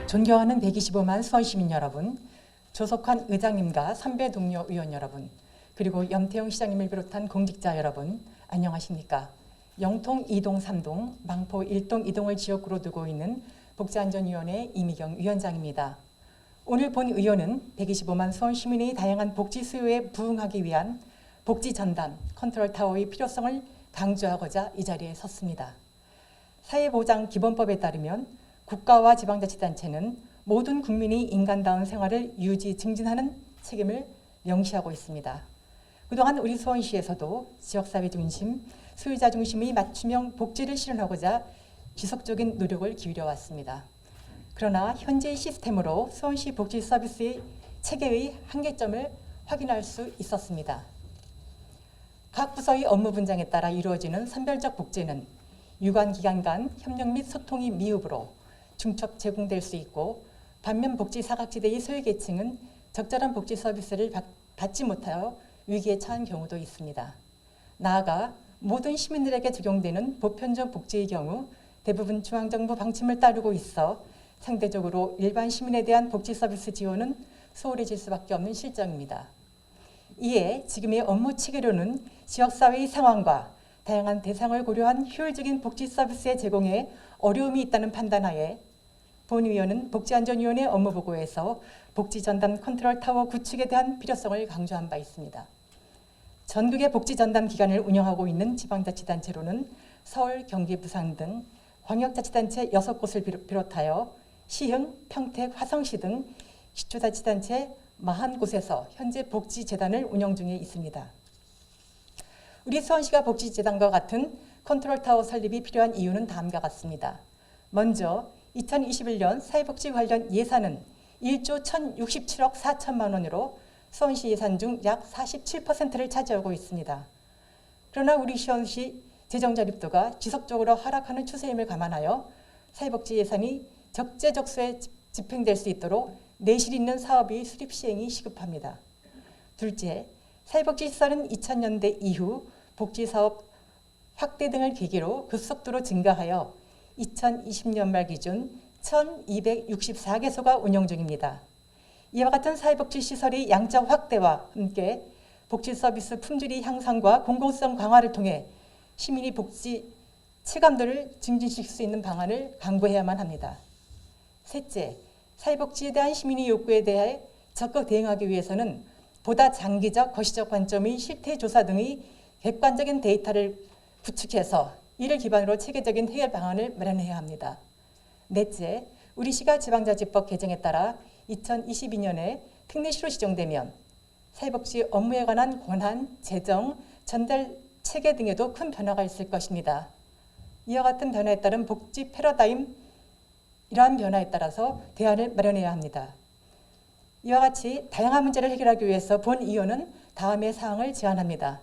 존경하는 125만 수원시민 여러분, 조석환 의장님과 선배 동료 의원 여러분, 그리고 염태영 시장님을 비롯한 공직자 여러분, 안녕하십니까? 영통 2동, 3동, 망포 1동, 2동을 지역구로 두고 있는 복지안전위원회 이미경 위원장입니다. 오늘 본 의원은 125만 수원시민의 다양한 복지 수요에 부응하기 위한 복지전담, 컨트롤타워의 필요성을 강조하고자 이 자리에 섰습니다. 사회보장기본법에 따르면 국가와 지방자치단체는 모든 국민이 인간다운 생활을 유지, 증진하는 책임을 명시하고 있습니다. 그동안 우리 수원시에서도 지역사회 중심, 소유자 중심의 맞춤형 복지를 실현하고자 지속적인 노력을 기울여 왔습니다. 그러나 현재의 시스템으로 수원시 복지 서비스의 체계의 한계점을 확인할 수 있었습니다. 각 부서의 업무 분장에 따라 이루어지는 선별적 복지는 유관기관 간 협력 및 소통이 미흡으로 중첩 제공될 수 있고, 반면 복지 사각지대의 소외계층은 적절한 복지 서비스를 받지 못하여 위기에 처한 경우도 있습니다. 나아가 모든 시민들에게 적용되는 보편적 복지의 경우 대부분 중앙정부 방침을 따르고 있어 상대적으로 일반 시민에 대한 복지 서비스 지원은 소홀해질 수밖에 없는 실정입니다. 이에 지금의 업무 체계로는 지역사회의 상황과 다양한 대상을 고려한 효율적인 복지 서비스의 제공에 어려움이 있다는 판단하에 본 위원은 복지안전위원회 업무보고에서 복지전담 컨트롤타워 구축에 대한 필요성을 강조한 바 있습니다. 전국의 복지전담 기관을 운영하고 있는 지방자치단체로는 서울, 경기, 부산 등 광역자치단체 6곳을 비롯하여 시흥, 평택, 화성시 등 시초자치단체 40곳에서 현재 복지재단을 운영 중에 있습니다. 우리 수원시가 복지재단과 같은 컨트롤타워 설립이 필요한 이유는 다음과 같습니다. 먼저 2021년 사회복지 관련 예산은 1조 1,067억 4천만 원으로 수원시 예산 중 약 47%를 차지하고 있습니다. 그러나 우리 수원시 재정자립도가 지속적으로 하락하는 추세임을 감안하여 사회복지 예산이 적재적소에 집행될 수 있도록 내실 있는 사업의 수립 시행이 시급합니다. 둘째, 사회복지시설은 2000년대 이후 복지사업 확대 등을 계기로 급속도로 증가하여 2020년 말 기준 1,264개소가 운영 중입니다. 이와 같은 사회복지시설의 양적 확대와 함께 복지 서비스 품질의 향상과 공공성 강화를 통해 시민의 복지 체감도를 증진시킬 수 있는 방안을 강구해야만 합니다. 셋째, 사회복지에 대한 시민의 욕구에 대해 적극 대응하기 위해서는 보다 장기적, 거시적 관점의 실태조사 등의 객관적인 데이터를 구축해서 이를 기반으로 체계적인 해결 방안을 마련해야 합니다. 넷째, 우리 시가 지방자치법 개정에 따라 2022년에 특례시로 지정되면 사회복지 업무에 관한 권한, 재정, 전달 체계 등에도 큰 변화가 있을 것입니다. 이와 같은 변화에 따른 복지 패러다임, 이러한 변화에 따라서 대안을 마련해야 합니다. 이와 같이 다양한 문제를 해결하기 위해서 본 의원은 다음의 사항을 제안합니다.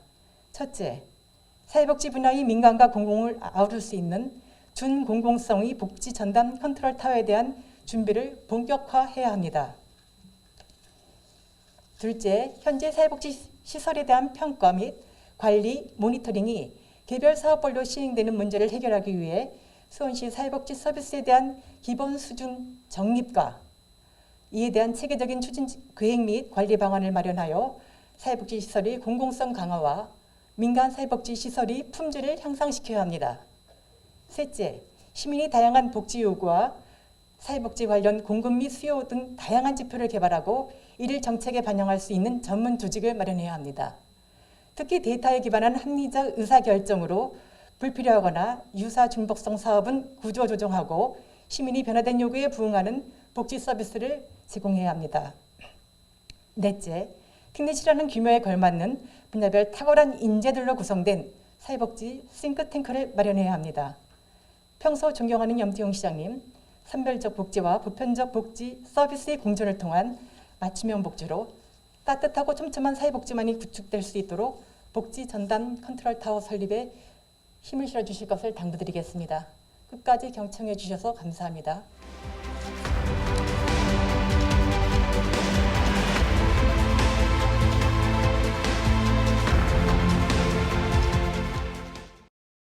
첫째, 사회복지 분야의 민간과 공공을 아우를 수 있는 준공공성의 복지 전담 컨트롤 타워에 대한 준비를 본격화해야 합니다. 둘째, 현재 사회복지 시설에 대한 평가 및 관리, 모니터링이 개별 사업별로 시행되는 문제를 해결하기 위해 수원시 사회복지 서비스에 대한 기본 수준 정립과 이에 대한 체계적인 추진 계획 및 관리 방안을 마련하여 사회복지 시설의 공공성 강화와 민간 사회복지 시설의 품질을 향상시켜야 합니다. 셋째, 시민의 다양한 복지 요구와 사회복지 관련 공급 및 수요 등 다양한 지표를 개발하고 이를 정책에 반영할 수 있는 전문 조직을 마련해야 합니다. 특히 데이터에 기반한 합리적 의사결정으로 불필요하거나 유사 중복성 사업은 구조조정하고 시민이 변화된 요구에 부응하는 복지 서비스를 제공해야 합니다. 넷째, 특례시라는 규모에 걸맞는 분야별 탁월한 인재들로 구성된 사회복지 싱크탱크를 마련해야 합니다. 평소 존경하는 염태영 시장님, 선별적 복지와 보편적 복지 서비스의 공존을 통한 맞춤형 복지로 따뜻하고 촘촘한 사회복지만이 구축될 수 있도록 복지 전담 컨트롤 타워 설립에 힘을 실어주실 것을 당부드리겠습니다. 끝까지 경청해 주셔서 감사합니다.